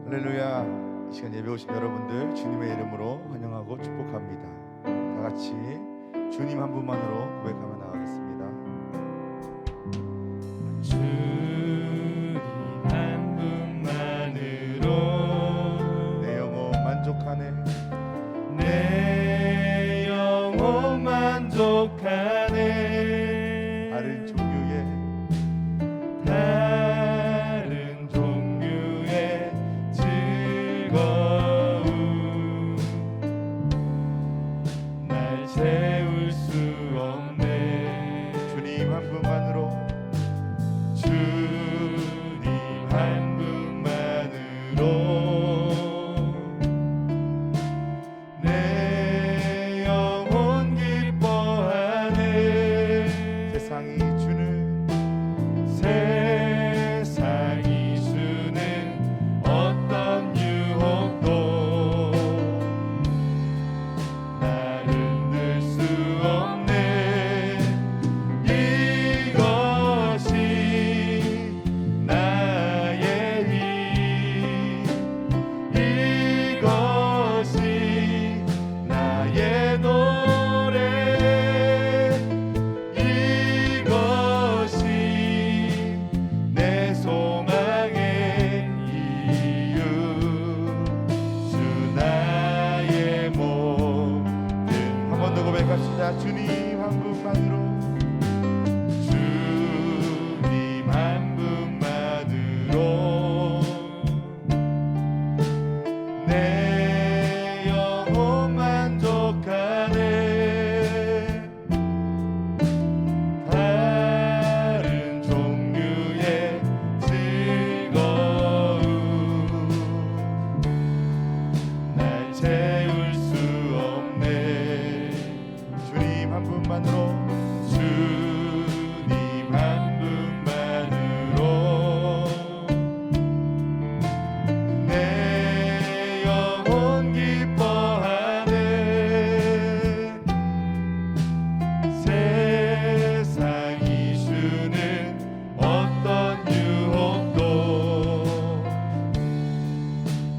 할렐루야. 이 시간 예배 오신 여러분들 주님의 이름으로 환영하고 축복합니다. 다 같이 주님 한 분만으로 고백하며 나가겠습니다. 주님 한 분만으로 내 영혼 만족하네. 내 영혼 만족하네. 다른 종류의 즐거움 날 채울 수 없네. 주님 한 분만으로 주님 한 분만으로 내 영혼 기뻐하네. 세상이 주는 세상이 주는 어떤 유혹도 나를 흔들 수 없네. 이것이 나의 힘, 이것이 나의 노래, 이것이 내 소망의 이유. 주 나의 모든. 한 번 더 고백합시다. 주님 한 분만으로 주님 한 분만으로 내 영혼 만족하네. 다른 종류의 즐거움 날 채울 수 없네. 주님 한 분만으로 주님 한 분만으로 내 영혼 기뻐하네. 세상이 주는 어떤 유혹도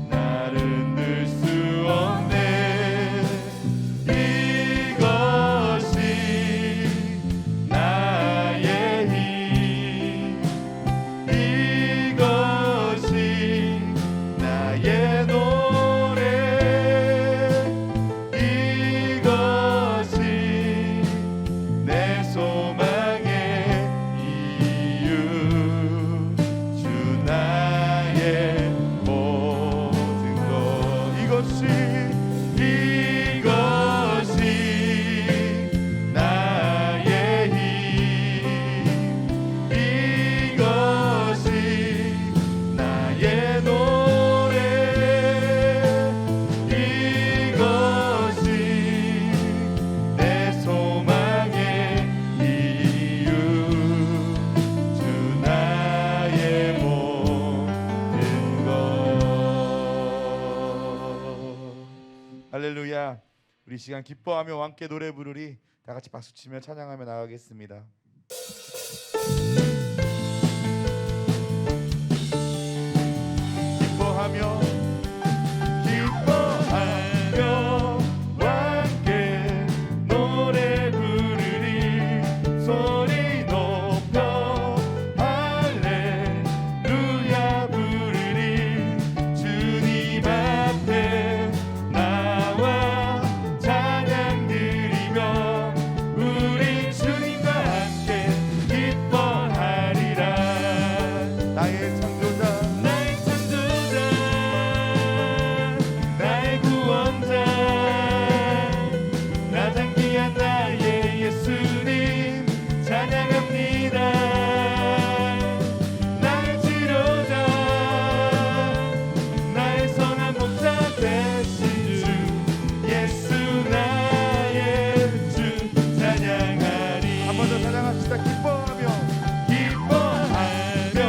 나를 흔들 수 없네. 이것이 나의 힘, 이것이 나의 노래, 이것이 내 소망의 이유. 주 나의 모든 것. 이것이 나의 힘, 이것이 나의 노래, 이것이 내 소망의 이유. 주 나의 모든 것. 할렐루야. 우리 이 시간 기뻐하며 함께 노래 부르리. 다 같이 박수치며 찬양하며 나가겠습니다. 기뻐하며 기뻐하며 함께 노래 부르리. 소리 높여 할렐루야 부르리. 주님 앞에 나와 찬양 드리며 우리 주님과 함께 기뻐하리라. 나의 창조자 나의 창조자, 나의 구원자, 가장 귀한 나의 예수님 찬양합니다. 나의 치료자, 나의 선한 목자 되신 주 예수 나의 주 찬양하리. 한 번 더 찬양합시다. 기뻐하며 기뻐하며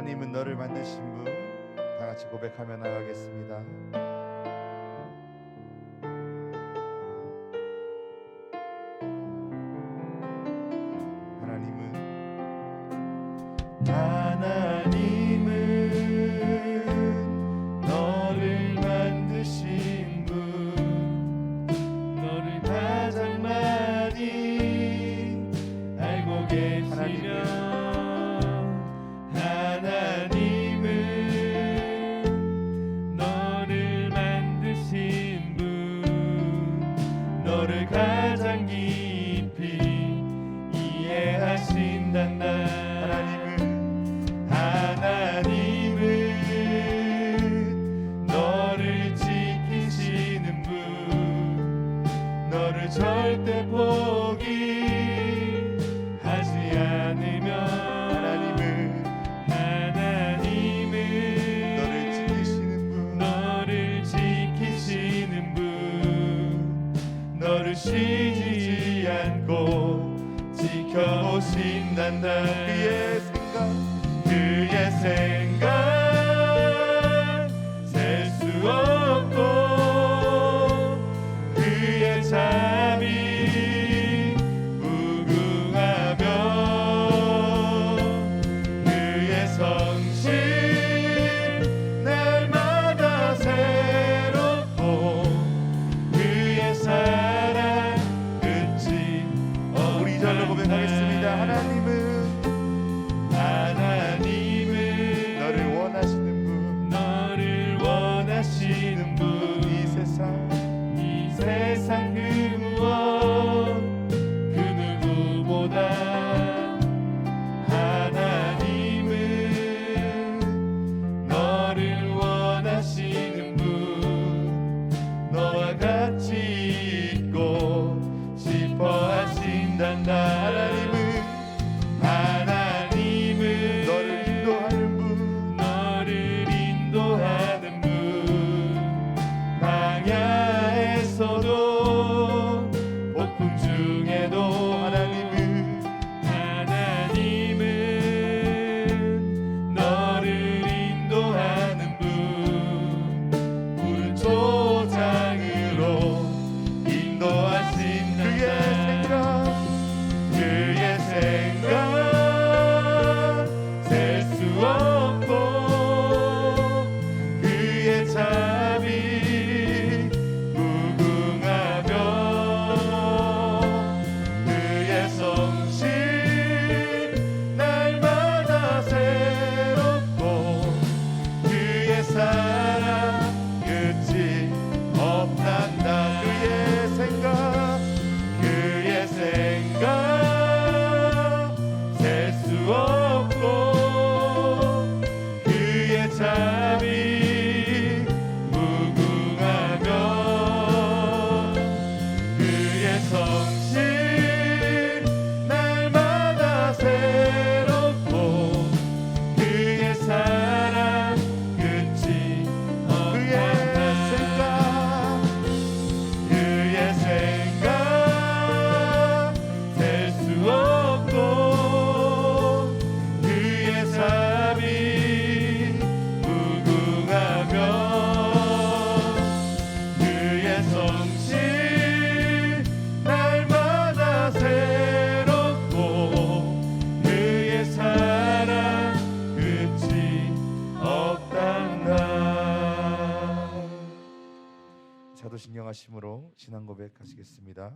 하나님은 너를 만드신 분. 다 같이 고백하며 나가겠습니다. 하나님은 너를 만드신 분, 너를 가장 많이 알고 계시며, 하나님은 너를 만드신 분, 너를 가장 깊이 이해하신단다. 하나님은 너를 지키시는 분, 너를 절대 포기하지 않으며, 하나님은 너를 지키시는 분, 너를 지키시는 분, 너를 쉬지 않고 지켜오신단다. 그의 생각 셀 수 없고, 그의 자비 무궁하며, 그의 성실 날마다 새롭고, 그의 사랑 끝이 없단다. 우리 절로 고백하겠습니다. 하나님은 너를 원하시는 분, 이 세상 그 무엇 그 누구보다 하나님은 너를 원하시는 분, 너와 같이 있고 싶어 하신단다. 하나님은 너를 인도하는 분, 광야에서도 폭풍 중에도 하나님은 너를 인도하는 분, 푸른 초장으로 인도하신단다. 그의 생각 셀 수 없고, 그의 자비 무궁하며, 그의 성실 날마다 새롭고, 그의 사랑 끝이 없단다. 그의 생각 셀 수 없고, 그의 자비 무궁하며, 그의 성실 날마다 새롭고, 그의 사랑 끝이 없단다. 그의 생각 셀 수 없고, 그의 자비 무궁하며, 그의 성실 날마다 새롭고, 그의 사랑 끝이 없단다. 자도신경하심으로 신앙 고백하시겠습니다.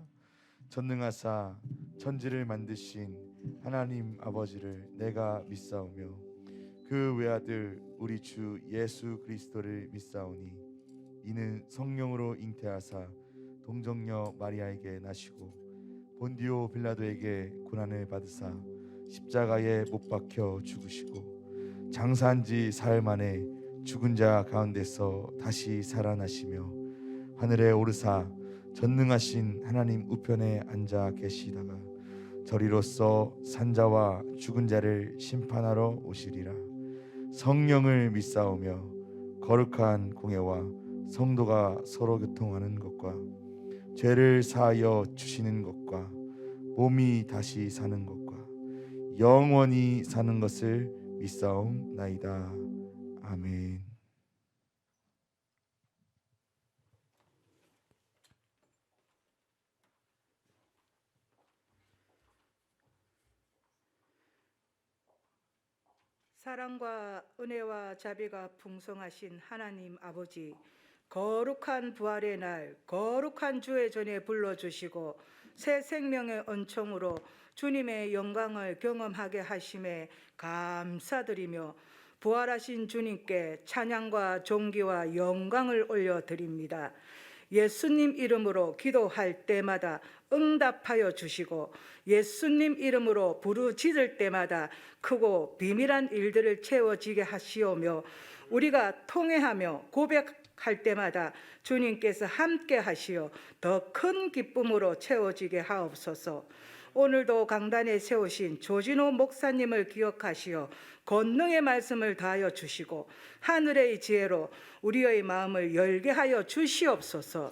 전능하사 천지를 만드신 하나님 아버지를 내가 믿사오며, 그 외아들 우리 주 예수 그리스도를 믿사오니, 이는 성령으로 잉태하사 동정녀 마리아에게 나시고 본디오 빌라도에게 고난을 받으사 십자가에 못 박혀 죽으시고, 장사한 지 사흘 만에 죽은 자 가운데서 다시 살아나시며, 하늘에 오르사 전능하신 하나님 우편에 앉아 계시다가 저리로서 산자와 죽은 자를 심판하러 오시리라. 성령을 믿사오며 거룩한 공예와 성도가 서로 교통하는 것과 죄를 사하여 주시는 것과 몸이 다시 사는 것과 영원히 사는 것을 있사옵나이다. 아멘. 사랑과 은혜와 자비가 풍성하신 하나님 아버지, 거룩한 부활의 날, 거룩한 주의 전에 불러주시고 새 생명의 은총으로 주님의 영광을 경험하게 하심에 감사드리며 부활하신 주님께 찬양과 존귀와 영광을 올려드립니다. 예수님 이름으로 기도할 때마다 응답하여 주시고 예수님 이름으로 부르짖을 때마다 크고 비밀한 일들을 채워지게 하시오며 우리가 통회하며 고백할 때마다 주님께서 함께 하시어 더 큰 기쁨으로 채워지게 하옵소서. 오늘도 강단에 세우신 조진호 목사님을 기억하시어 권능의 말씀을 다하여 주시고 하늘의 지혜로 우리의 마음을 열게 하여 주시옵소서.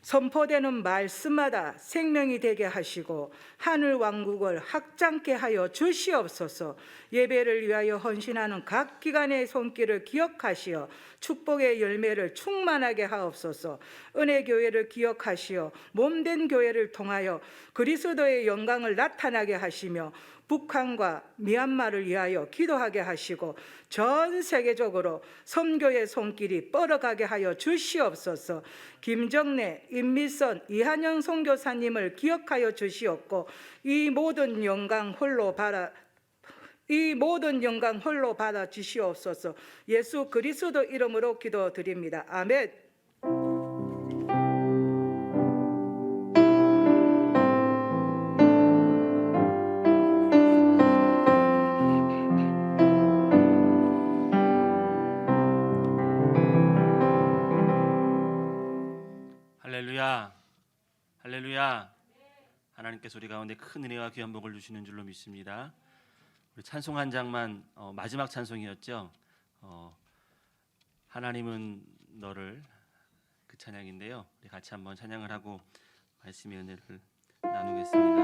선포되는 말씀마다 생명이 되게 하시고 하늘 왕국을 확장케 하여 주시옵소서. 예배를 위하여 헌신하는 각 기관의 손길을 기억하시어 축복의 열매를 충만하게 하옵소서. 은혜교회를 기억하시어 몸된 교회를 통하여 그리스도의 영광을 나타나게 하시며 북한과 미얀마를 위하여 기도하게 하시고 전 세계적으로 선교의 손길이 뻗어가게 하여 주시옵소서. 김정래, 임미선, 이한영 선교사님을 기억하여 주시옵고 이 모든 영광 홀로 받아 주시옵소서. 예수 그리스도 이름으로 기도드립니다. 아멘. 할렐루야, 할렐루야. 하나님께서 우리 가운데 큰 은혜와 귀한 복을 주시는 줄로 믿습니다. 우리 찬송 한 장만 마지막 찬송이었죠. 하나님은 너를, 그 찬양인데요. 우리 같이 한번 찬양을 하고 말씀의 은혜를 나누겠습니다.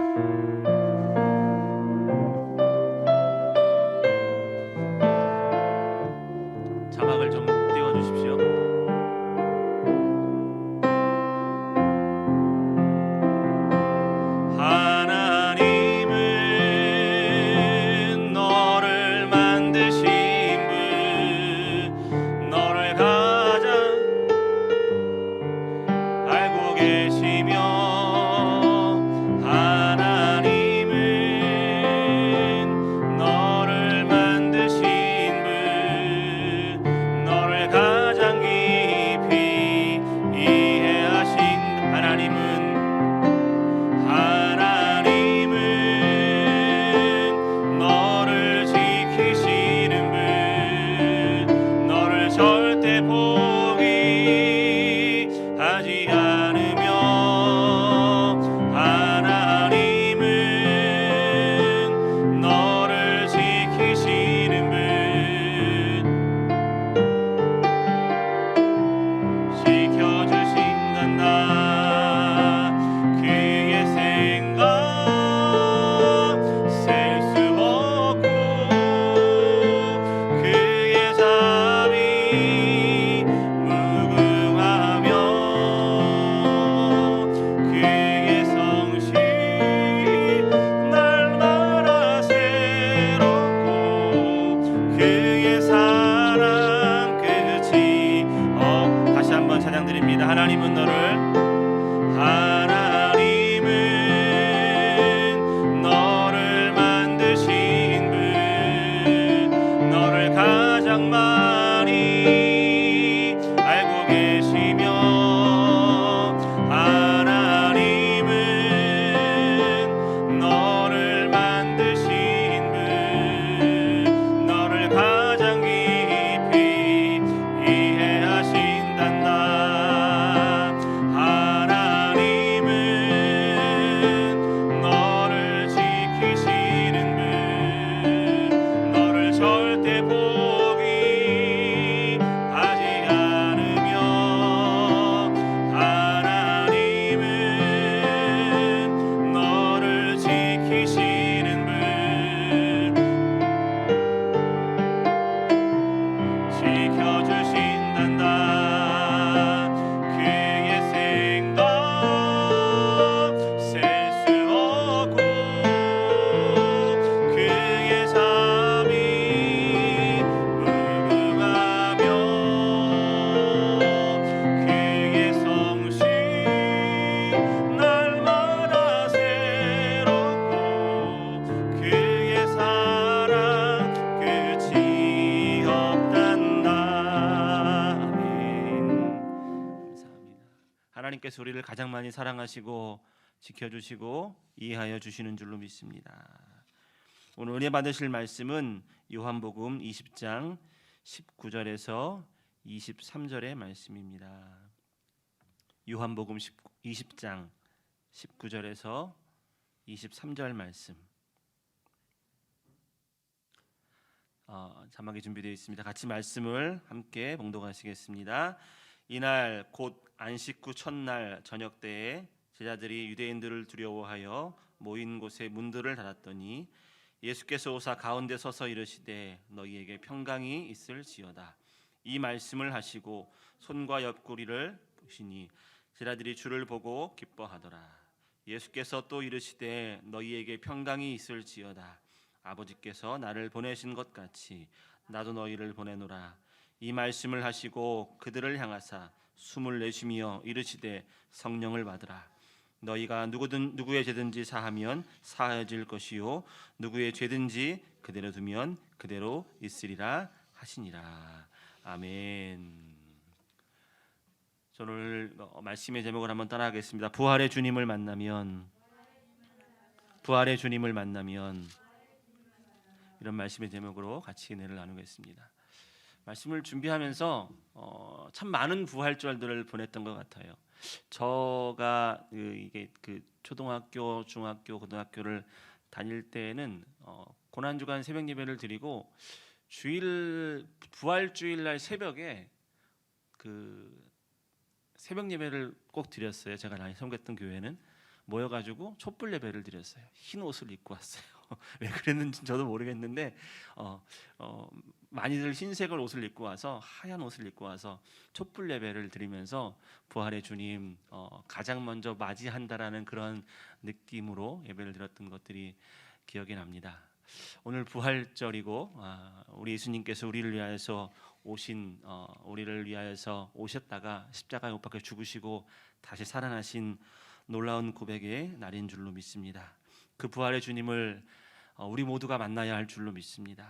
자막을 좀 띄워주십시오. 하나님은 너를 만드신 분, 너를 가장 알고 계시며 하나님은 하나님께서 우리를 가장 많이 사랑하시고 지켜주시고 이해하여 주시는 줄로 믿습니다. 오늘 은혜 받으실 말씀은 요한복음 20장 19절에서 23절의 말씀입니다. 요한복음 20장 19절에서 23절 말씀. 자막이 준비되어 있습니다. 같이 말씀을 함께 봉독하시겠습니다. 이날 곧 안식 후 첫날 저녁 때에 제자들이 유대인들을 두려워하여 모인 곳에 문들을 닫았더니 예수께서 오사 가운데 서서 이르시되 너희에게 평강이 있을지어다. 이 말씀을 하시고 손과 옆구리를 보시니 제자들이 주를 보고 기뻐하더라. 예수께서 또 이르시되 너희에게 평강이 있을지어다. 아버지께서 나를 보내신 것 같이 나도 너희를 보내노라. 이 말씀을 하시고 그들을 향하사 숨을 내쉬며 이르시되 성령을 받으라. 너희가 누구의 죄든지 사하면 사하여질 것이요 누구의 죄든지 그대로 두면 그대로 있으리라 하시니라. 아멘. 저는 오늘 말씀의 제목을 한번 따라하겠습니다. 부활의 주님을 만나면, 부활의 주님을 만나면, 이런 말씀의 제목으로 같이 은혜를 나누겠습니다. 말씀을 준비하면서 참 많은 부활절들을 보냈던 것 같아요. 저가 이게 초등학교, 중학교, 고등학교를 다닐 때는 고난주간 새벽 예배를 드리고 부활 주일날 새벽에 새벽 예배를 꼭 드렸어요. 제가 많이 섬겼던 교회는 모여가지고 촛불 예배를 드렸어요. 흰 옷을 입고 왔어요. 왜 그랬는지 저도 모르겠는데 많이들 흰색을 옷을 입고 와서 하얀 옷을 입고 와서 촛불 예배를 드리면서 부활의 주님 가장 먼저 맞이한다라는 그런 느낌으로 예배를 드렸던 것들이 기억이 납니다. 오늘 부활절이고 우리 예수님께서 우리를 위하여서 우리를 위하여서 오셨다가 십자가에 못 박혀 죽으시고 다시 살아나신 놀라운 고백의 날인 줄로 믿습니다. 그 부활의 주님을 우리 모두가 만나야 할 줄로 믿습니다.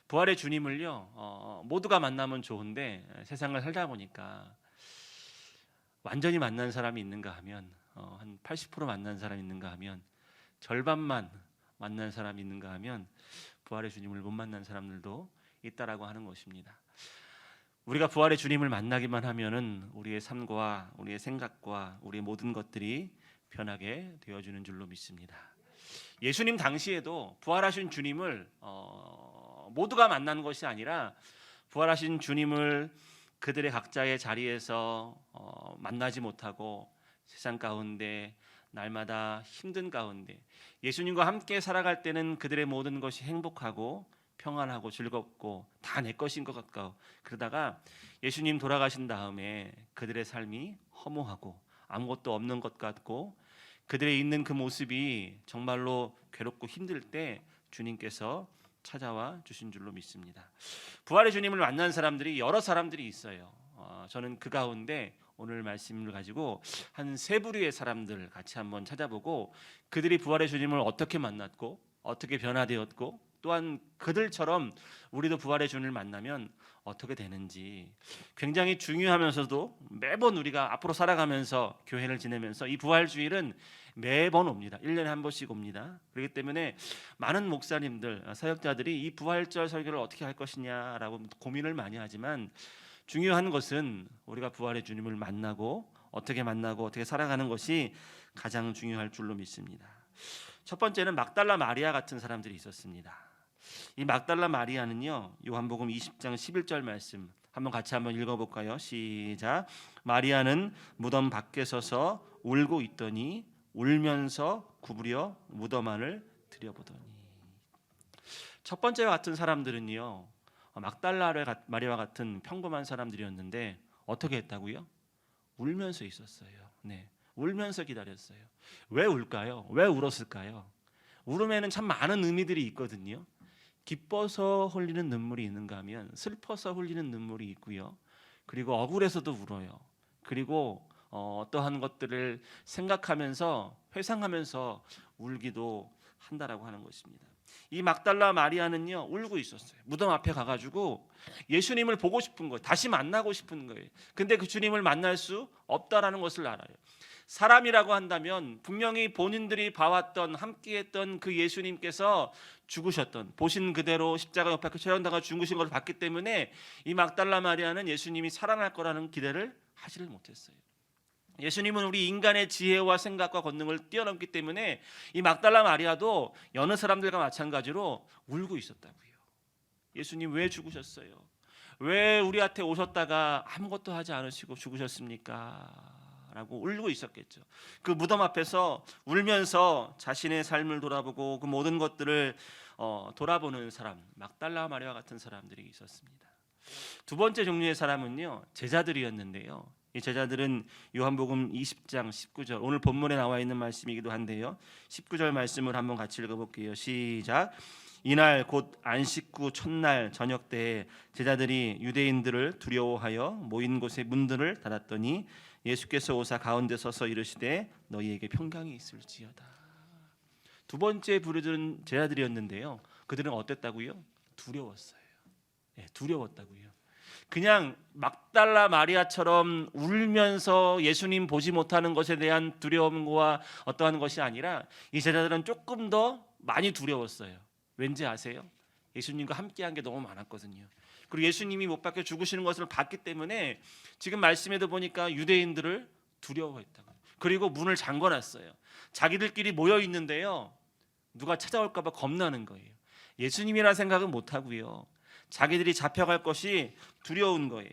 부활의 주님을요 모두가 만나면 좋은데 세상을 살다 보니까 완전히 만난 사람이 있는가 하면 한 80% 만난 사람이 있는가 하면 절반만 만난 사람이 있는가 하면 부활의 주님을 못 만난 사람들도 있다라고 하는 것입니다. 우리가 부활의 주님을 만나기만 하면은 우리의 삶과 우리의 생각과 우리의 모든 것들이 변하게 되어주는 줄로 믿습니다. 예수님 당시에도 부활하신 주님을 모두가 만난 것이 아니라 부활하신 주님을 그들의 각자의 자리에서 만나지 못하고 세상 가운데 날마다 힘든 가운데 예수님과 함께 살아갈 때는 그들의 모든 것이 행복하고 평안하고 즐겁고 다 내 것인 것 같고 그러다가 예수님 돌아가신 다음에 그들의 삶이 허무하고 아무것도 없는 것 같고 그들의 있는 그 모습이 정말로 괴롭고 힘들 때 주님께서 찾아와 주신 줄로 믿습니다. 부활의 주님을 만난 사람들이 여러 사람들이 있어요. 저는 그 가운데 오늘 말씀을 가지고 한 세 부류의 사람들 같이 한번 찾아보고 그들이 부활의 주님을 어떻게 만났고 어떻게 변화되었고 또한 그들처럼 우리도 부활의 주님을 만나면 어떻게 되는지 굉장히 중요하면서도 매번 우리가 앞으로 살아가면서 교회를 지내면서 이 부활주일은 매번 옵니다. 1년에 한 번씩 옵니다. 그렇기 때문에 많은 목사님들, 사역자들이 이 부활절 설교를 어떻게 할 것이냐라고 고민을 많이 하지만 중요한 것은 우리가 부활의 주님을 만나고 어떻게 살아가는 것이 가장 중요할 줄로 믿습니다. 첫 번째는 막달라 마리아 같은 사람들이 있었습니다. 이 막달라 마리아는요 요한복음 20장 11절 말씀 한번 읽어볼까요? 시작. 마리아는 무덤 밖에 서서 울고 있더니 울면서 구부려 무덤 안을 들여보더니. 첫 번째와 같은 사람들은요 막달라 마리아와 같은 평범한 사람들이었는데 어떻게 했다고요? 울면서 있었어요. 네, 울면서 기다렸어요. 왜 울까요? 왜 울었을까요? 울음에는 참 많은 의미들이 있거든요. 기뻐서 흘리는 눈물이 있는가 하면 슬퍼서 흘리는 눈물이 있고요. 그리고 억울해서도 울어요. 그리고 어떠한 것들을 생각하면서 회상하면서 울기도 한다라고 하는 것입니다. 이 막달라 마리아는요 울고 있었어요. 무덤 앞에 가가지고 예수님을 보고 싶은 거예요. 다시 만나고 싶은 거예요. 근데 그 주님을 만날 수 없다라는 것을 알아요. 사람이라고 한다면 분명히 본인들이 봐왔던 함께했던 그 예수님께서 죽으셨던, 보신 그대로 십자가 옆에 체험당하 죽으신 것을 봤기 때문에 이 막달라 마리아는 예수님이 살아날 거라는 기대를 하지를 못했어요. 예수님은 우리 인간의 지혜와 생각과 권능을 뛰어넘기 때문에 이 막달라 마리아도 여느 사람들과 마찬가지로 울고 있었다고요. 예수님 왜 죽으셨어요? 왜 우리한테 오셨다가 아무것도 하지 않으시고 죽으셨습니까? 라고 울고 있었겠죠. 그 무덤 앞에서 울면서 자신의 삶을 돌아보고 그 모든 것들을 돌아보는 사람, 막달라 마리아 같은 사람들이 있었습니다. 두 번째 종류의 사람은요, 제자들이었는데요. 이 제자들은 요한복음 20장 19절, 오늘 본문에 나와 있는 말씀이기도 한데요. 19절 말씀을 한번 같이 읽어볼게요. 시작. 이날 곧 안식구 첫날 저녁 때에 제자들이 유대인들을 두려워하여 모인 곳의 문들을 닫았더니 예수께서 오사 가운데 서서 이르시되 너희에게 평강이 있을지어다. 두 번째 부르던 제자들이었는데요. 그들은 어땠다고요? 두려웠어요. 두려웠다고요. 그냥 막달라 마리아처럼 울면서 예수님 보지 못하는 것에 대한 두려움과 어떠한 것이 아니라 이 제자들은 조금 더 많이 두려웠어요. 왠지 아세요? 예수님과 함께한 게 너무 많았거든요. 그리고 예수님이 못 박혀 죽으시는 것을 봤기 때문에 지금 말씀에도 보니까 유대인들을 두려워했다고. 그리고 문을 잠궈놨어요. 자기들끼리 모여 있는데요. 누가 찾아올까 봐 겁나는 거예요. 예수님이라 생각은 못 하고요. 자기들이 잡혀갈 것이 두려운 거예요.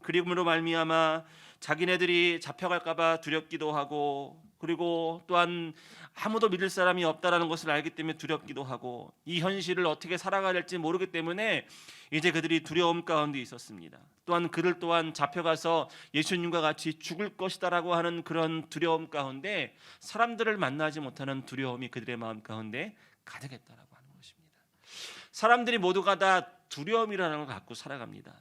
그리고로 말미암아 자기네들이 잡혀갈까 봐 두렵기도 하고, 그리고 또한 아무도 믿을 사람이 없다라는 것을 알기 때문에 두렵기도 하고, 이 현실을 어떻게 살아가야 될지 모르기 때문에 이제 그들이 두려움 가운데 있었습니다. 또한 그들 또한 잡혀가서 예수님과 같이 죽을 것이다라고 하는 그런 두려움 가운데 사람들을 만나지 못하는 두려움이 그들의 마음 가운데 가득했다라고 하는 것입니다. 사람들이 모두가 다 두려움이라는 걸 갖고 살아갑니다.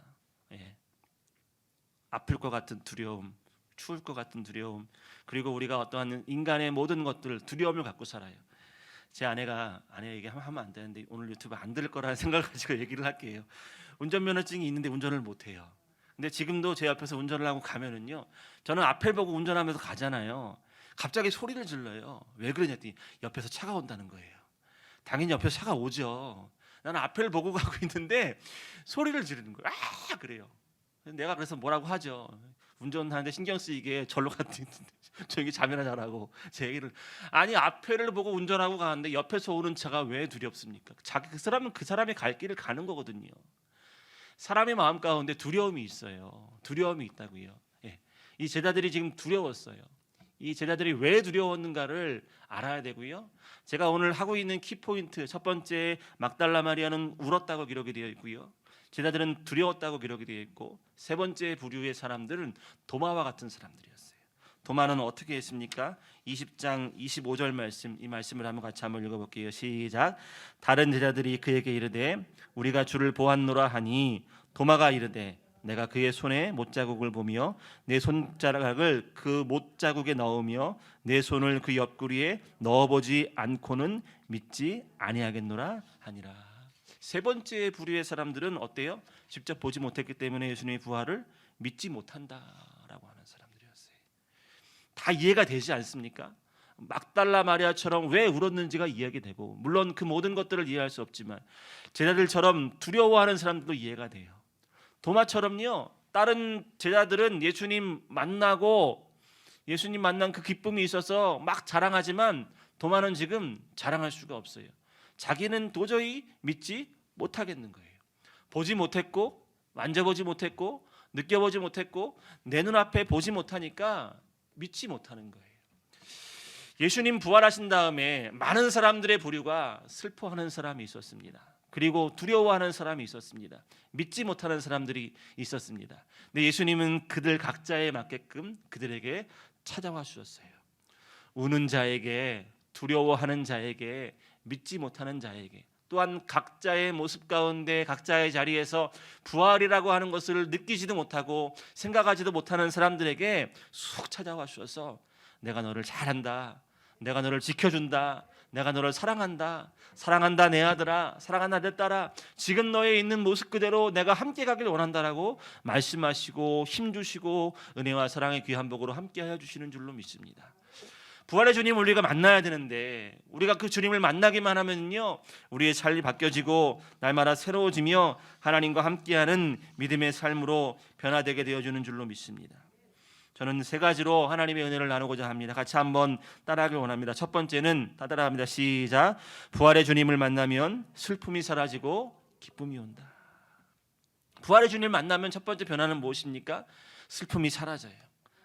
아플 것 같은 두려움, 추울 것 같은 두려움, 그리고 우리가 어떠한 인간의 모든 것들 두려움을 갖고 살아요. 제 아내가 아내 얘기 하면 안 되는데 오늘 유튜브 안 들을 거라는 생각을 가지고 얘기를 할게요. 운전면허증이 있는데 운전을 못 해요. 근데 지금도 제 옆에서 운전을 하고 가면은요, 저는 앞을 보고 운전하면서 가잖아요. 갑자기 소리를 질러요. 왜 그러냐더니 옆에서 차가 온다는 거예요. 당연히 옆에서 차가 오죠. 나는 앞을 보고 가고 있는데 소리를 지르는 거예요. 아, 그래요. 내가 그래서 뭐라고 하죠. 운전하는데 신경 쓰이게 절로 갔더니 조용히 잠이나 자라고 제 얘기를. 아니, 앞에를 보고 운전하고 가는데 옆에서 오는 차가 왜 두렵습니까? 그 사람은 그 사람의 갈 길을 가는 거거든요. 사람의 마음 가운데 두려움이 있어요. 두려움이 있다고요. 이 제자들이 지금 두려웠어요. 이 제자들이 왜 두려웠는가를 알아야 되고요. 제가 오늘 하고 있는 키포인트, 첫 번째 막달라 마리아는 울었다고 기록이 되어 있고요. 제자들은 두려웠다고 기록이 되어 있고, 세 번째 부류의 사람들은 도마와 같은 사람들이었어요. 도마는 어떻게 했습니까? 20장 25절 말씀, 이 말씀을 한번 읽어볼게요. 시작. 다른 제자들이 그에게 이르되 우리가 주를 보았노라 하니 도마가 이르되 내가 그의 손에 못자국을 보며 내 손자락을 그 못자국에 넣으며 내 손을 그 옆구리에 넣어보지 않고는 믿지 아니하겠노라 하니라. 세 번째 부류의 사람들은 어때요? 직접 보지 못했기 때문에 예수님의 부활을 믿지 못한다라고 하는 사람들이었어요. 다 이해가 되지 않습니까? 막달라 마리아처럼 왜 울었는지가 이해가 되고, 물론 그 모든 것들을 이해할 수 없지만 제자들처럼 두려워하는 사람들도 이해가 돼요. 도마처럼요, 다른 제자들은 예수님 만나고 예수님 만난 그 기쁨이 있어서 막 자랑하지만 도마는 지금 자랑할 수가 없어요. 자기는 도저히 믿지 못하겠는 거예요. 보지 못했고, 만져보지 못했고, 느껴보지 못했고, 내 눈앞에 보지 못하니까 믿지 못하는 거예요. 예수님 부활하신 다음에 많은 사람들의 부류가 슬퍼하는 사람이 있었습니다. 그리고 두려워하는 사람이 있었습니다. 믿지 못하는 사람들이 있었습니다. 근데 예수님은 그들 각자에 맞게끔 그들에게 찾아와 주셨어요. 우는 자에게, 두려워하는 자에게, 믿지 못하는 자에게, 또한 각자의 모습 가운데 각자의 자리에서 부활이라고 하는 것을 느끼지도 못하고 생각하지도 못하는 사람들에게 쑥 찾아와 주셔서 내가 너를 잘한다, 내가 너를 지켜준다, 내가 너를 사랑한다. 사랑한다 내 아들아. 사랑한다 내 딸아. 지금 너의 있는 모습 그대로 내가 함께 가길 원한다라고 말씀하시고 힘주시고 은혜와 사랑의 귀한 복으로 함께하여 주시는 줄로 믿습니다. 부활의 주님 우리가 만나야 되는데 우리가 그 주님을 만나기만 하면요 우리의 삶이 바뀌어지고 날마다 새로워지며 하나님과 함께하는 믿음의 삶으로 변화되게 되어주는 줄로 믿습니다. 저는 세 가지로 하나님의 은혜를 나누고자 합니다. 같이 한번 따라하길 원합니다. 첫 번째는 다 따라합니다. 시작. 부활의 주님을 만나면 슬픔이 사라지고 기쁨이 온다. 부활의 주님을 만나면 첫 번째 변화는 무엇입니까? 슬픔이 사라져요.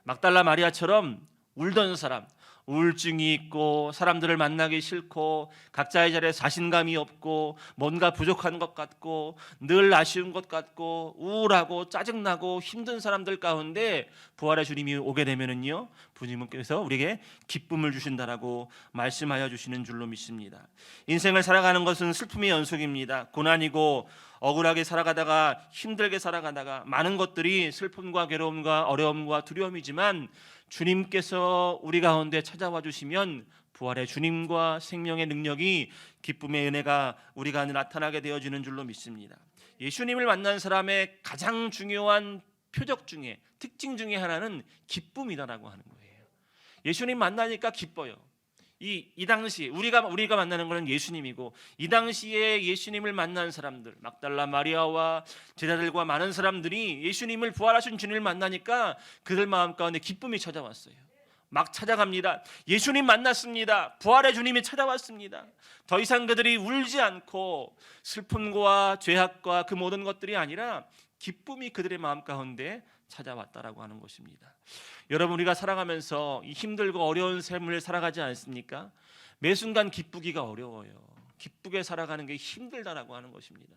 막달라 마리아처럼 울던 사람, 우울증이 있고 사람들을 만나기 싫고 각자의 자리에 자신감이 없고 뭔가 부족한 것 같고 늘 아쉬운 것 같고 우울하고 짜증나고 힘든 사람들 가운데 부활의 주님이 오게 되면은요 부님께서 우리에게 기쁨을 주신다라고 말씀하여 주시는 줄로 믿습니다. 인생을 살아가는 것은 슬픔의 연속입니다. 고난이고 억울하게 살아가다가 힘들게 살아가다가 많은 것들이 슬픔과 괴로움과 어려움과 두려움이지만 주님께서 우리 가운데 찾아와 주시면 부활의 주님과 생명의 능력이 기쁨의 은혜가 우리 가운데 나타나게 되어지는 줄로 믿습니다. 예수님을 만난 사람의 가장 중요한 표적 중에 특징 중에 하나는 기쁨이다라고 하는 거예요. 예수님 만나니까 기뻐요. 이 당시 우리가 만나는 것은 예수님이고 이 당시에 예수님을 만난 사람들 막달라 마리아와 제자들과 많은 사람들이 예수님을 부활하신 주님을 만나니까 그들 마음 가운데 기쁨이 찾아왔어요. 막 찾아갑니다. 예수님 만났습니다. 부활의 주님이 찾아왔습니다. 더 이상 그들이 울지 않고 슬픔과 죄악과 그 모든 것들이 아니라 기쁨이 그들의 마음 가운데 찾아왔다라고 하는 것입니다. 여러분 우리가 살아가면서 이 힘들고 어려운 삶을 살아가지 않습니까? 매 순간 기쁘기가 어려워요. 기쁘게 살아가는 게 힘들다라고 하는 것입니다.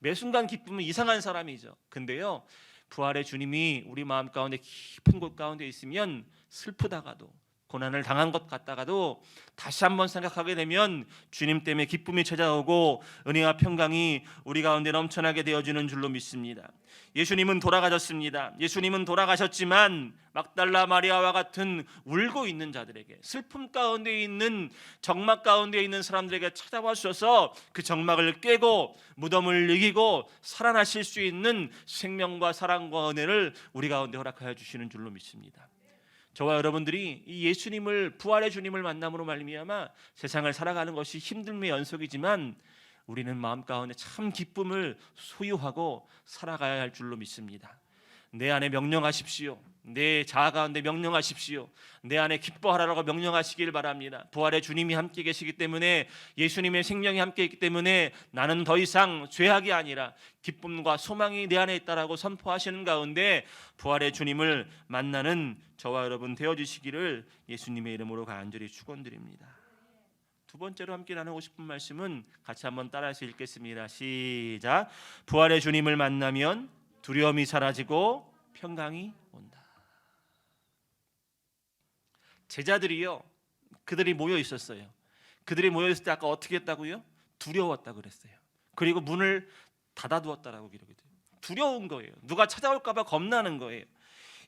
매 순간 기쁘면 이상한 사람이죠. 근데요 부활의 주님이 우리 마음 가운데 깊은 곳 가운데 있으면 슬프다가도 고난을 당한 것 같다가도 다시 한번 생각하게 되면 주님 때문에 기쁨이 찾아오고 은혜와 평강이 우리 가운데 넘쳐나게 되어지는 줄로 믿습니다. 예수님은 돌아가셨습니다. 예수님은 돌아가셨지만 막달라 마리아와 같은 울고 있는 자들에게 슬픔 가운데 있는 적막 가운데 있는 사람들에게 찾아와 주셔서 그 적막을 깨고 무덤을 이기고 살아나실 수 있는 생명과 사랑과 은혜를 우리 가운데 허락하여 주시는 줄로 믿습니다. 저와 여러분들이 이 예수님을 부활의 주님을 만남으로 말미암아 세상을 살아가는 것이 힘듦의 연속이지만 우리는 마음 가운데 참 기쁨을 소유하고 살아가야 할 줄로 믿습니다. 내 안에 명령하십시오. 내 자아 가운데 명령하십시오. 내 안에 기뻐하라고 명령하시길 바랍니다. 부활의 주님이 함께 계시기 때문에 예수님의 생명이 함께 있기 때문에 나는 더 이상 죄악이 아니라 기쁨과 소망이 내 안에 있다라고 선포하시는 가운데 부활의 주님을 만나는 저와 여러분 되어주시기를 예수님의 이름으로 간절히 축원드립니다. 두 번째로 함께 나누고 싶은 말씀은 같이 한번 따라해서 읽겠습니다. 시작. 부활의 주님을 만나면 두려움이 사라지고 평강이 온다. 제자들이요, 그들이 모여 있었어요. 그들이 모여 있을 때 아까 어떻게 했다고요? 두려웠다 그랬어요. 그리고 문을 닫아두었다라고 기록이 돼요. 두려운 거예요. 누가 찾아올까봐 겁나는 거예요.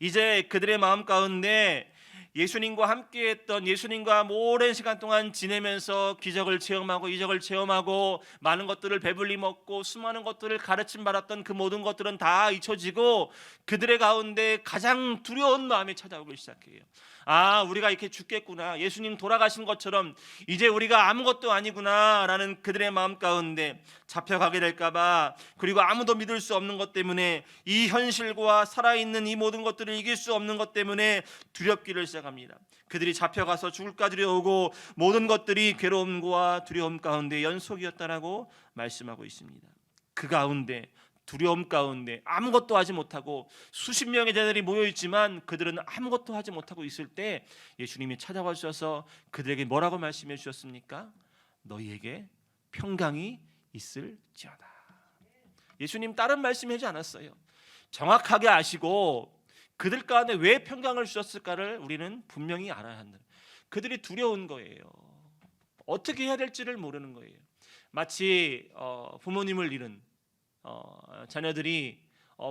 이제 그들의 마음 가운데 예수님과 함께했던 예수님과 오랜 시간 동안 지내면서 기적을 체험하고 이적을 체험하고 많은 것들을 배불리 먹고 수많은 것들을 가르침 받았던 그 모든 것들은 다 잊혀지고 그들의 가운데 가장 두려운 마음이 찾아오기 시작해요. 아, 우리가 이렇게 죽겠구나. 예수님 돌아가신 것처럼 이제 우리가 아무것도 아니구나 라는 그들의 마음 가운데 잡혀가게 될까봐, 그리고 아무도 믿을 수 없는 것 때문에 이 현실과 살아있는 이 모든 것들을 이길 수 없는 것 때문에 두렵기를 시작합니다. 그들이 잡혀가서 죽을까 두려우고 모든 것들이 괴로움과 두려움 가운데 연속이었다라고 말씀하고 있습니다. 그 가운데 두려움 가운데 아무것도 하지 못하고 수십 명의 제자들이 모여있지만 그들은 아무것도 하지 못하고 있을 때 예수님이 찾아와 주셔서 그들에게 뭐라고 말씀해 주셨습니까? 너희에게 평강이 있을지어다. 예수님 다른 말씀하지 않았어요. 정확하게 아시고 그들 가운데 왜 평강을 주셨을까를 우리는 분명히 알아야 한다. 그들이 두려운 거예요. 어떻게 해야 될지를 모르는 거예요. 마치 부모님을 잃은 자녀들이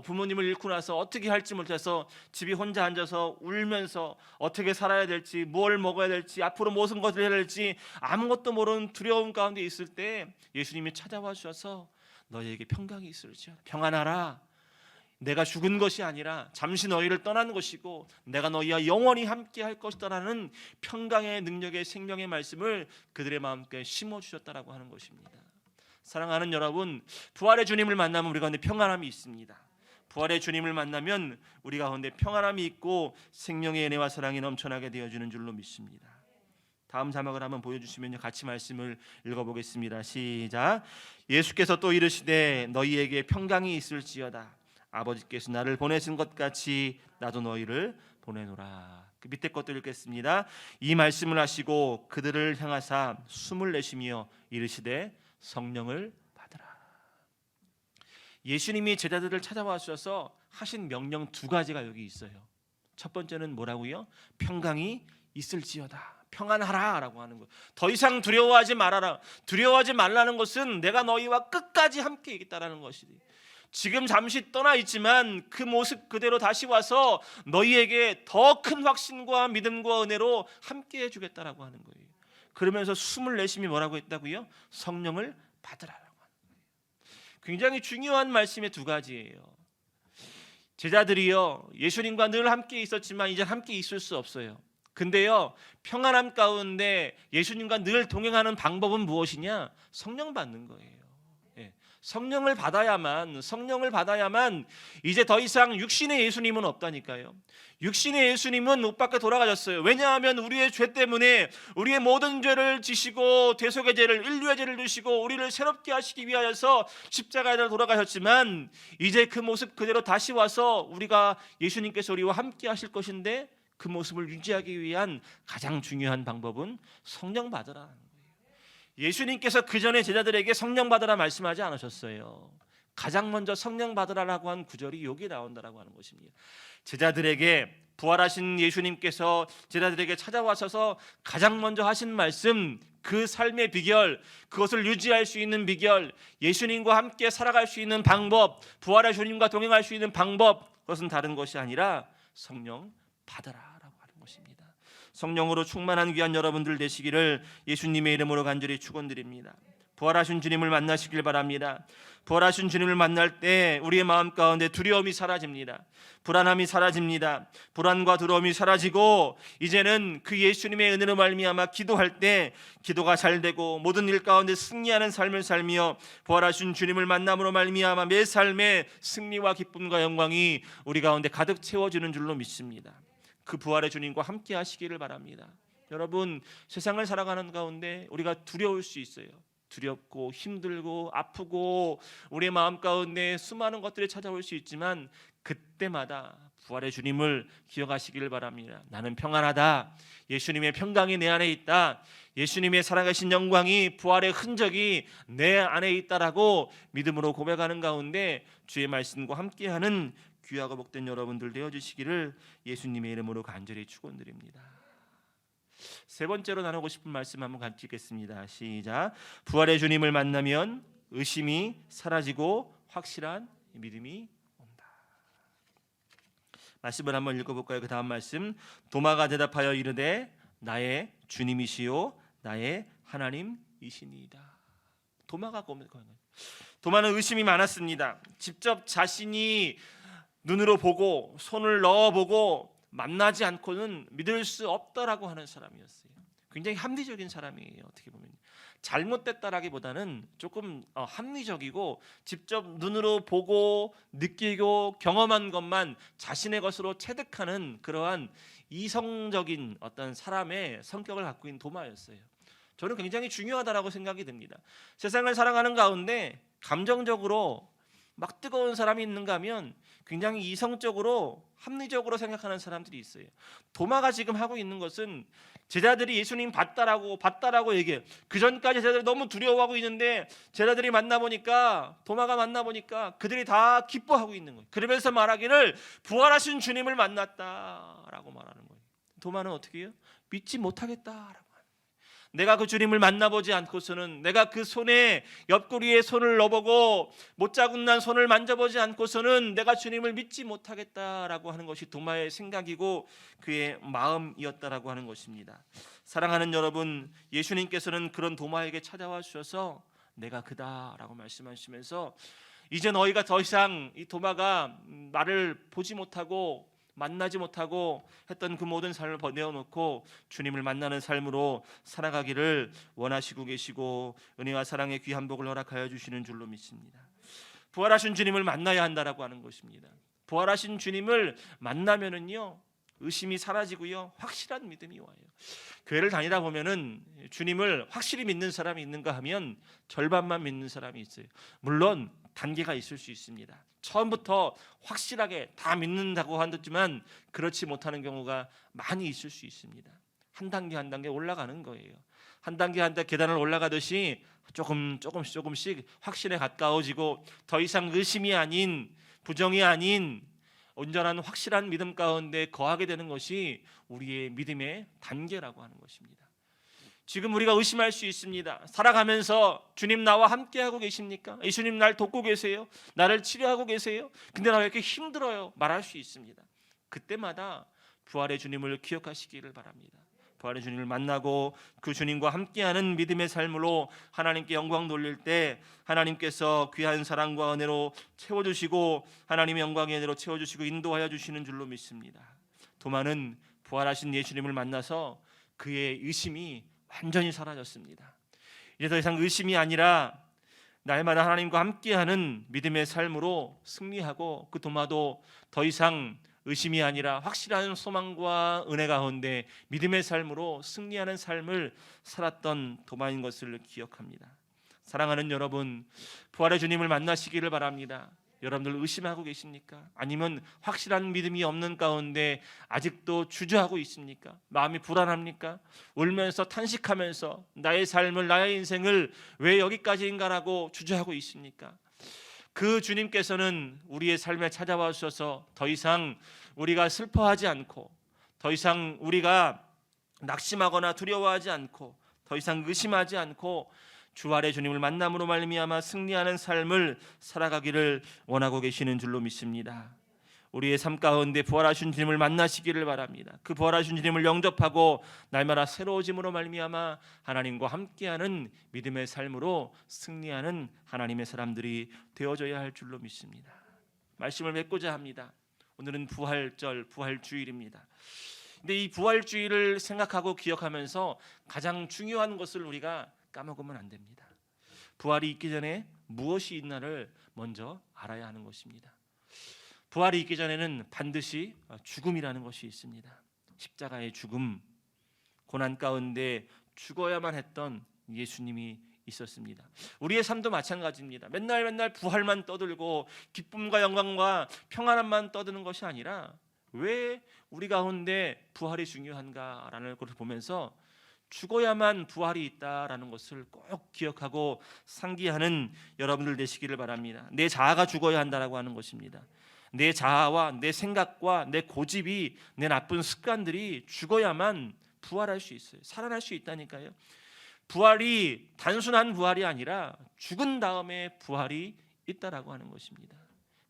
부모님을 잃고 나서 어떻게 할지 못해서 집에 혼자 앉아서 울면서 어떻게 살아야 될지, 뭘 먹어야 될지, 앞으로 무슨 것을 해야 될지 아무것도 모르는 두려움 가운데 있을 때 예수님이 찾아와 주셔서 너희에게 평강이 있을지어다, 평안하라, 내가 죽은 것이 아니라 잠시 너희를 떠난 것이고 내가 너희와 영원히 함께 할 것이다라는 평강의 능력의 생명의 말씀을 그들의 마음께 심어주셨다라고 하는 것입니다. 사랑하는 여러분, 부활의 주님을 만나면 우리 가운데 평안함이 있습니다. 부활의 주님을 만나면 우리 가운데 평안함이 있고 생명의 은혜와 사랑이 넘쳐나게 되어주는 줄로 믿습니다. 다음 자막을 한번 보여주시면요, 같이 말씀을 읽어보겠습니다. 시작. 예수께서 또 이르시되 너희에게 평강이 있을지어다. 아버지께서 나를 보내신 것 같이 나도 너희를 보내노라. 그 밑에 것도 읽겠습니다. 이 말씀을 하시고 그들을 향하사 숨을 내쉬며 이르시되 성령을 받으라. 예수님이 제자들을 찾아와 주셔서 하신 명령 두 가지가 여기 있어요. 첫 번째는 뭐라고요? 평강이 있을지어다, 평안하라 라고 하는 거. 더 이상 두려워하지 말아라. 두려워하지 말라는 것은 내가 너희와 끝까지 함께 있겠다라는 것이지. 지금 잠시 떠나 있지만 그 모습 그대로 다시 와서 너희에게 더 큰 확신과 믿음과 은혜로 함께 해주겠다라고 하는 거예요. 그러면서 숨을 내쉬며 뭐라고 했다고요? 성령을 받으라라고 하는 거예요. 굉장히 중요한 말씀의 두 가지예요. 제자들이요, 예수님과 늘 함께 있었지만 이제 함께 있을 수 없어요. 근데요, 평안함 가운데 예수님과 늘 동행하는 방법은 무엇이냐? 성령 받는 거예요. 성령을 받아야만 이제 더 이상 육신의 예수님은 없다니까요. 육신의 예수님은 못 밖에 돌아가셨어요. 왜냐하면 우리의 죄 때문에 우리의 모든 죄를 지시고 대속의 죄를, 인류의 죄를 지시고 우리를 새롭게 하시기 위하여서 십자가에 달려 돌아가셨지만 이제 그 모습 그대로 다시 와서 우리가 예수님께서 우리와 함께 하실 것인데 그 모습을 유지하기 위한 가장 중요한 방법은 성령 받으라는 거예요. 예수님께서 그 전에 제자들에게 성령 받으라 말씀하지 않으셨어요. 가장 먼저 성령 받으라라고 한 구절이 여기 나온다라고 하는 것입니다. 제자들에게 부활하신 예수님께서 제자들에게 찾아와셔서 가장 먼저 하신 말씀, 그 삶의 비결, 그것을 유지할 수 있는 비결, 예수님과 함께 살아갈 수 있는 방법, 부활의 주님과 동행할 수 있는 방법, 그것은 다른 것이 아니라 성령 받으라라고 하는 것입니다. 성령으로 충만한 귀한 여러분들 되시기를 예수님의 이름으로 간절히 축원드립니다. 부활하신 주님을 만나시길 바랍니다. 부활하신 주님을 만날 때 우리의 마음 가운데 두려움이 사라집니다. 불안함이 사라집니다. 불안과 두려움이 사라지고 이제는 그 예수님의 은혜로 말미암아 기도할 때 기도가 잘 되고 모든 일 가운데 승리하는 삶을 살며 부활하신 주님을 만남으로 말미암아 매 삶에 승리와 기쁨과 영광이 우리 가운데 가득 채워지는 줄로 믿습니다. 그 부활의 주님과 함께 하시기를 바랍니다. 여러분, 세상을 살아가는 가운데 우리가 두려울 수 있어요. 두렵고 힘들고 아프고 우리의 마음 가운데 수많은 것들이 찾아올 수 있지만 그때마다 부활의 주님을 기억하시기를 바랍니다. 나는 평안하다. 예수님의 평강이 내 안에 있다. 예수님의 살아계신 영광이, 부활의 흔적이 내 안에 있다라고 믿음으로 고백하는 가운데 주의 말씀과 함께하는 귀하고 복된 여러분들 되어주시기를 예수님의 이름으로 간절히 축원드립니다. 세 번째로 나누고 싶은 말씀 한번 같이 읽겠습니다. 시작. 부활의 주님을 만나면 의심이 사라지고 확실한 믿음이 온다. 말씀을 한번 읽어볼까요? 그 다음 말씀. 도마가 대답하여 이르되 나의 주님이시요 나의 하나님이시니이다. 도마는 의심이 많았습니다. 직접 자신이 눈으로 보고 손을 넣어보고 만나지 않고는 믿을 수 없다라고 하는 사람이었어요. 굉장히 합리적인 사람이에요. 어떻게 보면 잘못됐다라기보다는 조금 합리적이고 직접 눈으로 보고 느끼고 경험한 것만 자신의 것으로 체득하는 그러한 이성적인 어떤 사람의 성격을 갖고 있는 도마였어요. 저는 굉장히 중요하다라고 생각이 듭니다. 세상을 살아가는 가운데 감정적으로 막 뜨거운 사람이 있는가 하면 굉장히 이성적으로 합리적으로 생각하는 사람들이 있어요. 도마가 지금 하고 있는 것은 제자들이 예수님 봤다라고 얘기해요. 그 전까지 제자들이 너무 두려워하고 있는데 제자들이 도마가 만나보니까 그들이 다 기뻐하고 있는 거예요. 그러면서 말하기를 부활하신 주님을 만났다라고 말하는 거예요. 도마는 어떻게 해요? 믿지 못하겠다라고. 내가 그 주님을 만나보지 않고서는, 내가 그 손에 옆구리에 손을 넣어보고 못자국난 손을 만져보지 않고서는 내가 주님을 믿지 못하겠다라고 하는 것이 도마의 생각이고 그의 마음이었다라고 하는 것입니다. 사랑하는 여러분, 예수님께서는 그런 도마에게 찾아와 주셔서 내가 그다라고 말씀하시면서 이제 너희가 더 이상 이 도마가 나를 보지 못하고 만나지 못하고 했던 그 모든 삶을 내어놓고 주님을 만나는 삶으로 살아가기를 원하시고 계시고 은혜와 사랑의 귀한 복을 허락하여 주시는 줄로 믿습니다. 부활하신 주님을 만나야 한다라고 하는 것입니다. 부활하신 주님을 만나면은요, 의심이 사라지고요, 확실한 믿음이 와요. 교회를 다니다 보면은 주님을 확실히 믿는 사람이 있는가 하면 절반만 믿는 사람이 있어요. 물론 단계가 있을 수 있습니다. 처음부터 확실하게 다 믿는다고 한다지만 그렇지 못하는 경우가 많이 있을 수 있습니다. 한 단계 한 단계 올라가는 거예요. 한 단계 한 단계 계단을 올라가듯이 조금씩 확신에 가까워지고 더 이상 의심이 아닌, 부정이 아닌 온전한 확실한 믿음 가운데 거하게 되는 것이 우리의 믿음의 단계라고 하는 것입니다. 지금 우리가 의심할 수 있습니다. 살아가면서 주님 나와 함께하고 계십니까? 예수님 날 돕고 계세요? 나를 치료하고 계세요? 근데 나 왜 이렇게 힘들어요? 말할 수 있습니다. 그때마다 부활의 주님을 기억하시기를 바랍니다. 부활의 주님을 만나고 그 주님과 함께하는 믿음의 삶으로 하나님께 영광 돌릴 때 하나님께서 귀한 사랑과 은혜로 채워주시고 하나님의 영광의 은혜로 채워주시고 인도하여 주시는 줄로 믿습니다. 도마는 부활하신 예수님을 만나서 그의 의심이 완전히 사라졌습니다. 이제 더 이상 의심이 아니라 날마다 하나님과 함께하는 믿음의 삶으로 승리하고 그 도마도 더 이상 의심이 아니라 확실한 소망과 은혜 가운데 믿음의 삶으로 승리하는 삶을 살았던 도마인 것을 기억합니다. 사랑하는 여러분, 부활의 주님을 만나시기를 바랍니다. 여러분들 의심하고 계십니까? 아니면 확실한 믿음이 없는 가운데 아직도 주저하고 있습니까? 마음이 불안합니까? 울면서 탄식하면서 나의 삶을, 나의 인생을 왜 여기까지인가라고 주저하고 있습니까? 그 주님께서는 우리의 삶에 찾아와 주셔서 더 이상 우리가 슬퍼하지 않고, 더 이상 우리가 낙심하거나 두려워하지 않고, 더 이상 의심하지 않고 주활의 주님을 만남으로 말미암아 승리하는 삶을 살아가기를 원하고 계시는 줄로 믿습니다. 우리의 삶 가운데 부활하신 주님을 만나시기를 바랍니다. 그 부활하신 주님을 영접하고 날마다 새로워짐으로 말미암아 하나님과 함께하는 믿음의 삶으로 승리하는 하나님의 사람들이 되어져야 할 줄로 믿습니다. 말씀을 맺고자 합니다. 오늘은 부활절, 부활주일입니다. 근데 이 부활주일을 생각하고 기억하면서 가장 중요한 것을 우리가 까먹으면 안 됩니다. 부활이 있기 전에 무엇이 있나를 먼저 알아야 하는 것입니다. 부활이 있기 전에는 반드시 죽음이라는 것이 있습니다. 십자가의 죽음, 고난 가운데 죽어야만 했던 예수님이 있었습니다. 우리의 삶도 마찬가지입니다. 맨날 부활만 떠들고 기쁨과 영광과 평안함만 떠드는 것이 아니라 왜 우리 가운데 부활이 중요한가라는 것을 보면서 죽어야만 부활이 있다라는 것을 꼭 기억하고 상기하는 여러분들 되시기를 바랍니다. 내 자아가 죽어야 한다라고 하는 것입니다. 내 자아와 내 생각과 내 고집이, 내 나쁜 습관들이 죽어야만 부활할 수 있어요. 살아날 수 있다니까요. 부활이 단순한 부활이 아니라 죽은 다음에 부활이 있다라고 하는 것입니다.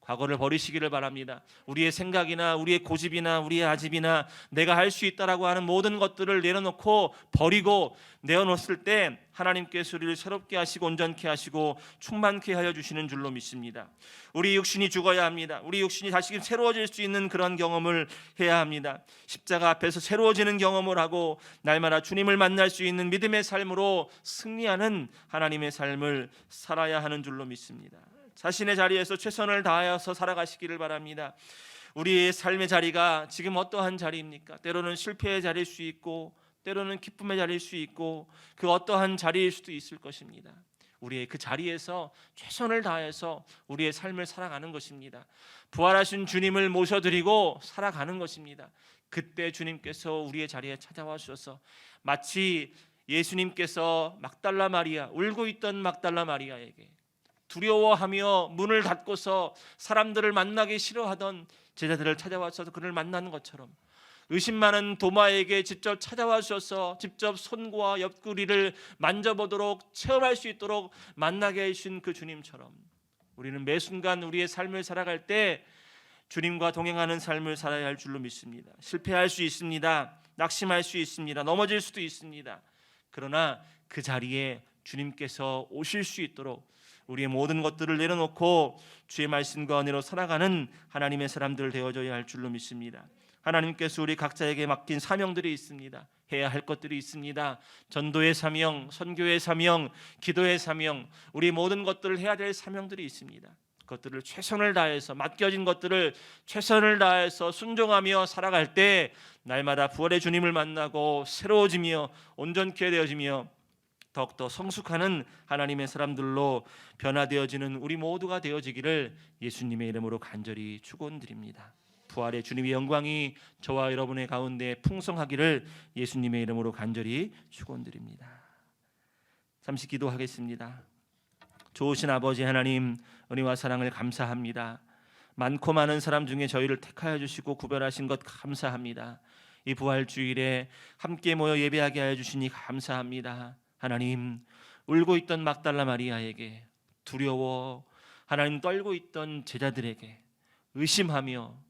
과거를 버리시기를 바랍니다. 우리의 생각이나 우리의 고집이나 우리의 아집이나 내가 할 수 있다라고 하는 모든 것들을 내려놓고 버리고 내어놓았을 때 하나님께서 우리를 새롭게 하시고 온전케 하시고 충만케 하여 주시는 줄로 믿습니다. 우리 육신이 죽어야 합니다. 우리 육신이 다시 새로워질 수 있는 그런 경험을 해야 합니다. 십자가 앞에서 새로워지는 경험을 하고 날마다 주님을 만날 수 있는 믿음의 삶으로 승리하는 하나님의 삶을 살아야 하는 줄로 믿습니다. 자신의 자리에서 최선을 다하여서 살아가시기를 바랍니다. 우리의 삶의 자리가 지금 어떠한 자리입니까? 때로는 실패의 자리일 수 있고 때로는 기쁨의 자리일 수 있고 그 어떠한 자리일 수도 있을 것입니다. 우리의 그 자리에서 최선을 다해서 우리의 삶을 살아가는 것입니다. 부활하신 주님을 모셔드리고 살아가는 것입니다. 그때 주님께서 우리의 자리에 찾아와 주셔서 마치 예수님께서 막달라 마리아, 울고 있던 막달라 마리아에게 두려워하며 문을 닫고서 사람들을 만나기 싫어하던 제자들을 찾아와서 그를 만나는 것처럼 의심 많은 도마에게 직접 찾아와 주셔서 직접 손과 옆구리를 만져보도록 체험할 수 있도록 만나게 해주신 그 주님처럼 우리는 매 순간 우리의 삶을 살아갈 때 주님과 동행하는 삶을 살아야 할 줄로 믿습니다. 실패할 수 있습니다. 낙심할 수 있습니다. 넘어질 수도 있습니다. 그러나 그 자리에 주님께서 오실 수 있도록 우리의 모든 것들을 내려놓고 주의 말씀과 은혜로 살아가는 하나님의 사람들 되어져야 할 줄로 믿습니다. 하나님께서 우리 각자에게 맡긴 사명들이 있습니다. 해야 할 것들이 있습니다. 전도의 사명, 선교의 사명, 기도의 사명, 우리 모든 것들을 해야 될 사명들이 있습니다. 그것들을 최선을 다해서 맡겨진 것들을 최선을 다해서 순종하며 살아갈 때 날마다 부활의 주님을 만나고 새로워지며 온전케 되어지며 더욱더 성숙하는 하나님의 사람들로 변화되어지는 우리 모두가 되어지기를 예수님의 이름으로 간절히 축원드립니다. 부활의 주님의 영광이 저와 여러분의 가운데 풍성하기를 예수님의 이름으로 간절히 축원드립니다. 잠시 기도하겠습니다. 좋으신 아버지 하나님, 은혜와 사랑을 감사합니다. 많고 많은 사람 중에 저희를 택하여 주시고 구별하신 것 감사합니다. 이 부활 주일에 함께 모여 예배하게 하여 주시니 감사합니다. 하나님, 울고 있던 막달라 마리아에게, 두려워 하나님 떨고 있던 제자들에게, 의심하며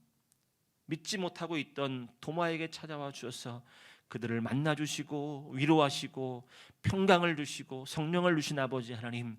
믿지 못하고 있던 도마에게 찾아와 주셔서 그들을 만나 주시고 위로하시고 평강을 주시고 성령을 주신 아버지 하나님,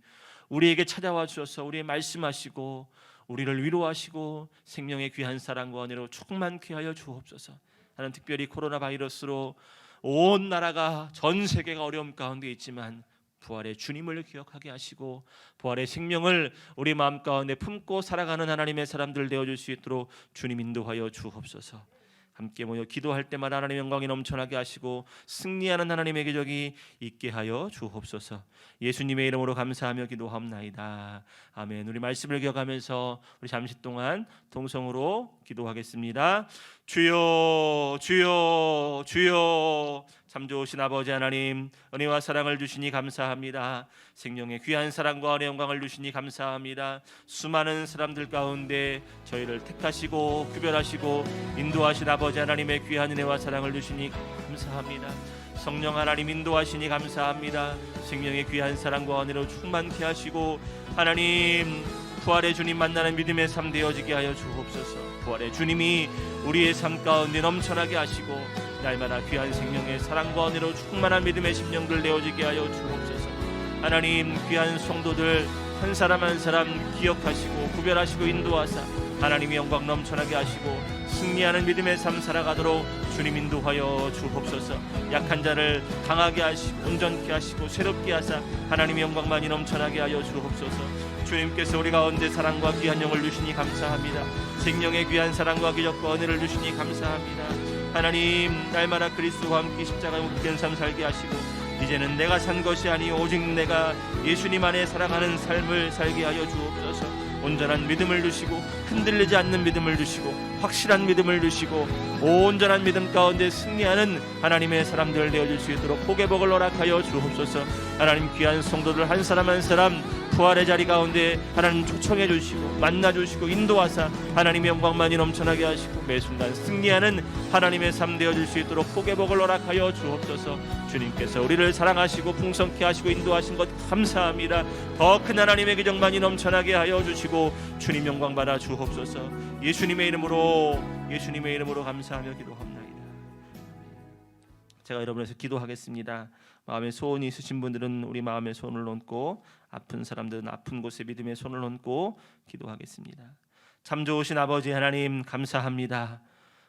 우리에게 찾아와 주셔서 우리의 말씀하시고 우리를 위로하시고 생명의 귀한 사랑과 은혜로 충만케 하여 주옵소서. 하나님, 특별히 코로나 바이러스로 온 나라가, 전 세계가 어려움 가운데 있지만 부활의 주님을 기억하게 하시고 부활의 생명을 우리 마음 가운데 품고 살아가는 하나님의 사람들 되어줄 수 있도록 주님 인도하여 주옵소서. 함께 모여 기도할 때마다 하나님의 영광이 넘쳐나게 하시고 승리하는 하나님의 기적이 있게 하여 주옵소서. 예수님의 이름으로 감사하며 기도하옵나이다. 아멘. 우리 말씀을 기억하면서 우리 잠시 동안 동성으로 기도하겠습니다. 주여, 주여, 주여. 참 좋으신 아버지 하나님, 은혜와 사랑을 주시니 감사합니다. 생명의 귀한 사랑과 은혜의 영광을 주시니 감사합니다. 수많은 사람들 가운데 저희를 택하시고 구별하시고 인도하신 아버지 하나님의 귀한 은혜와 사랑을 주시니 감사합니다. 성령 하나님 인도하시니 감사합니다. 생명의 귀한 사랑과 은혜로 충만케 하시고 하나님, 부활의 주님 만나는 믿음의 삶 되어지게 하여 주옵소서. 부활의 주님이 우리의 삶 가운데 넘쳐나게 하시고 날마다 귀한 생명의 사랑과 은혜로 충만한 믿음의 심령들 되어지게 하여 주옵소서. 하나님, 귀한 성도들 한 사람 한 사람 기억하시고 구별하시고 인도하사 하나님의 영광 넘쳐나게 하시고 승리하는 믿음의 삶 살아가도록 주님 인도하여 주옵소서. 약한 자를 강하게 하시고 온전케 하시고 새롭게 하사 하나님의 영광만이 넘쳐나게 하여 주옵소서. 주님께서 우리 가운데 사랑과 귀한 영을 주시니 감사합니다. 생명의 귀한 사랑과 기적과 은혜를 주시니 감사합니다. 하나님, 날마다 그리스도와 함께 십자가에 묻힌 삶 살게 하시고 이제는 내가 산 것이 아니 오직 내가 예수님 안에 살아가는 삶을 살게 하여 주옵소서. 온전한 믿음을 주시고 흔들리지 않는 믿음을 주시고 확실한 믿음을 주시고 온전한 믿음 가운데 승리하는 하나님의 사람들 되어줄 수 있도록 복의 복을 허락하여 주옵소서. 하나님, 귀한 성도들 한 사람 한 사람 부활의 자리 가운데 하나님 초청해 주시고 만나 주시고 인도하사 하나님의 영광만이 넘쳐나게 하시고 매 순간 승리하는 하나님의 삶 되어줄 수 있도록 복의 복을 허락하여 주옵소서. 주님께서 우리를 사랑하시고 풍성케 하시고 인도하신 것 감사합니다. 더 큰 하나님의 기적만이 넘쳐나게 하여 주시고 주님 영광 받아 주옵소서. 예수님의 이름으로 감사하며 기도합나이다. 제가 여러분에서 기도하겠습니다. 마음에 소원이 있으신 분들은 우리 마음에 손을 얹고 아픈 사람들은 아픈 곳에 믿음의 손을 얹고 기도하겠습니다. 참 좋으신 아버지 하나님 감사합니다.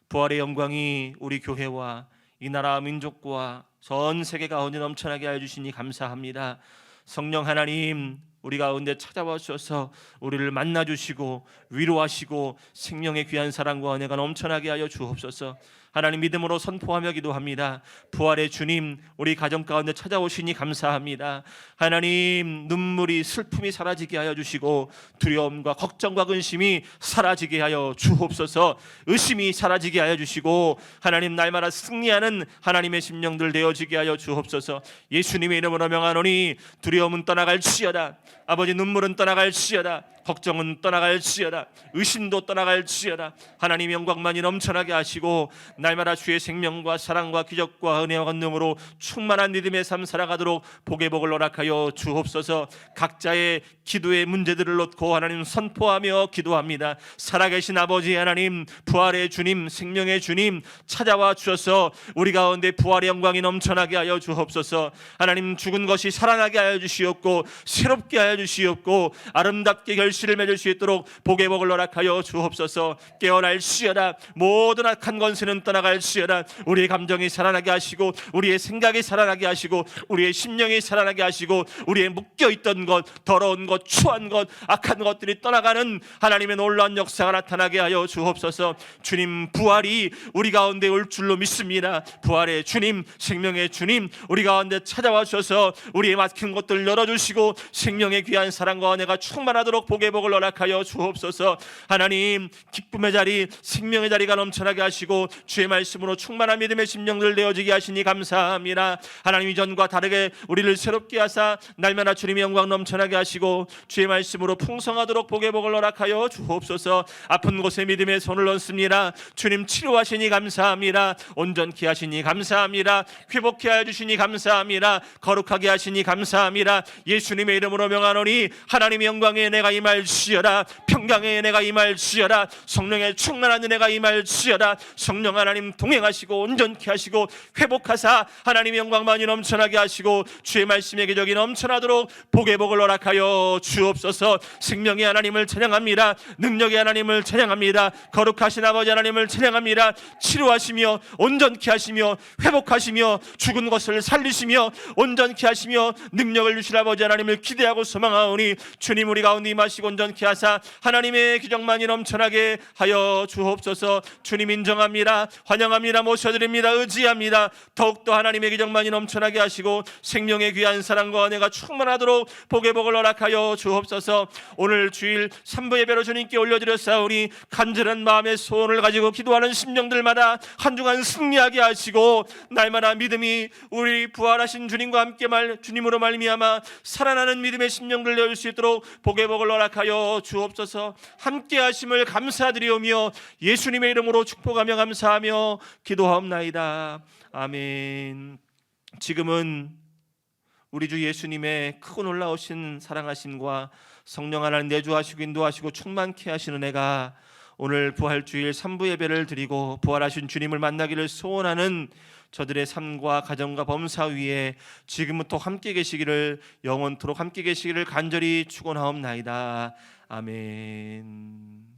부활의 영광이 우리 교회와 이 나라 민족과 전 세계 가운데 넘쳐나게 하여 주시니 감사합니다. 성령 하나님, 우리 가운데 찾아와 주셔서 우리를 만나 주시고 위로하시고 생명의 귀한 사랑과 은혜가 넘쳐나게 하여 주옵소서. 하나님, 믿음으로 선포하며 기도합니다. 부활의 주님, 우리 가정 가운데 찾아오시니 감사합니다. 하나님, 눈물이 슬픔이 사라지게 하여 주시고 두려움과 걱정과 근심이 사라지게 하여 주옵소서. 의심이 사라지게 하여 주시고 하나님, 날마다 승리하는 하나님의 심령들 되어지게 하여 주옵소서. 예수님의 이름으로 명하노니 두려움은 떠나갈지어다. 아버지, 눈물은 떠나갈지어다. 걱정은 떠나갈지어다. 의심도 떠나갈지어다. 하나님 영광만이 넘쳐나게 하시고 날마다 주의 생명과 사랑과 기적과 은혜와 권능으로 충만한 믿음의 삶 살아가도록 복의 복을 허락하여 주옵소서. 각자의 기도의 문제들을 놓고 하나님 선포하며 기도합니다. 살아계신 아버지 하나님, 부활의 주님, 생명의 주님 찾아와 주셔서 우리 가운데 부활의 영광이 넘쳐나게 하여 주옵소서. 하나님, 죽은 것이 살아나게 하여 주시옵고 새롭게 하여 주시옵고 아름답게 결실을 맺을 수 있도록 복의 복을 허락하여 주옵소서. 깨어날지어다. 모든 악한 권세는 떠나갈지어다. 우리의 감정이 살아나게 하시고 우리의 생각이 살아나게 하시고 우리의 심령이 살아나게 하시고 우리의 묶여있던 것, 더러운 것, 추한 것, 악한 것들이 떠나가는 하나님의 놀라운 역사가 나타나게 하여 주옵소서. 주님 부활이 우리 가운데 올 줄로 믿습니다. 부활의 주님, 생명의 주님 우리 가운데 찾아와 주셔서 우리의 막힌 것들 열어주시고 생명의 귀한 사랑과 은혜가 충만하도록 복의 복을 허락하여 주옵소서. 하나님, 기쁨의 자리, 생명의 자리가 넘쳐나게 하시고 주의 말씀으로 충만한 믿음의 심령들 되어지게 하시니 감사합니다. 하나님, 이전과 다르게 우리를 새롭게 하사 날마다 주님의 영광 넘쳐나게 하시고 주의 말씀으로 풍성하도록 복의 복을 허락하여 주옵소서. 아픈 곳에 믿음의 손을 얹습니다. 주님 치료하시니 감사합니다. 온전케 하시니 감사합니다. 회복케 하여 주시니 감사합니다. 거룩하게 하시니 감사합니다. 예수님의 이름으로 명하노니 하나님의 영광의 은혜가 임할지어다. 평강의 은혜가 임할지어다. 성령의 충만한 은혜가 임할지어다. 성령 하나님 동행하시고 온전케 하시고 회복하사 하나님의 영광만이 넘쳐나게 하시고 주의 말씀의 기적이 넘쳐나도록 복의 복을 허락하여 주옵소서. 생명의 하나님을 찬양합니다. 능력의 하나님을 찬양합니다. 거룩하신 아버지 하나님을 찬양합니다. 치료하시며 온전케 하시며 회복하시며 죽은 것을 살리시며 온전케 하시며 능력을 주실 아버지 하나님을 기대하고 소망하오니 주님 우리 가운데 임하시고 온전케 하사 하나님의 기적만이 넘쳐나게 하여 주옵소서. 주님 인정합니다. 환영합니다. 모셔드립니다. 의지합니다. 더욱더 하나님의 기적만이 넘쳐나게 하시고 생명의 귀한 사랑과 은혜가 충만하도록 복의 복을 허락하여 주옵소서. 오늘 주일 3부 예배로 주님께 올려드렸사오니 간절한 마음의 소원을 가지고 기도하는 심령들마다 한 주간 승리하게 하시고 날마다 믿음이 우리 부활하신 주님과 함께 주님으로 말미암아 살아나는 믿음의 심령들 되어줄 수 있도록 복의 복을 허락하여 주옵소서. 함께 하심을 감사드리오며 예수님의 이름으로 축복하며 감사하며 기도하옵나이다. 아멘. 지금은 우리 주 예수님의 크고 놀라우신 사랑하심과 성령 하나님 내주하시고 인도하시고 충만케 하시는 은혜가 오늘 부활주일 3부 예배를 드리고 부활하신 주님을 만나기를 소원하는 저들의 삶과 가정과 범사 위에 지금부터 함께 계시기를, 영원토록 함께 계시기를 간절히 축원하옵나이다. 아멘.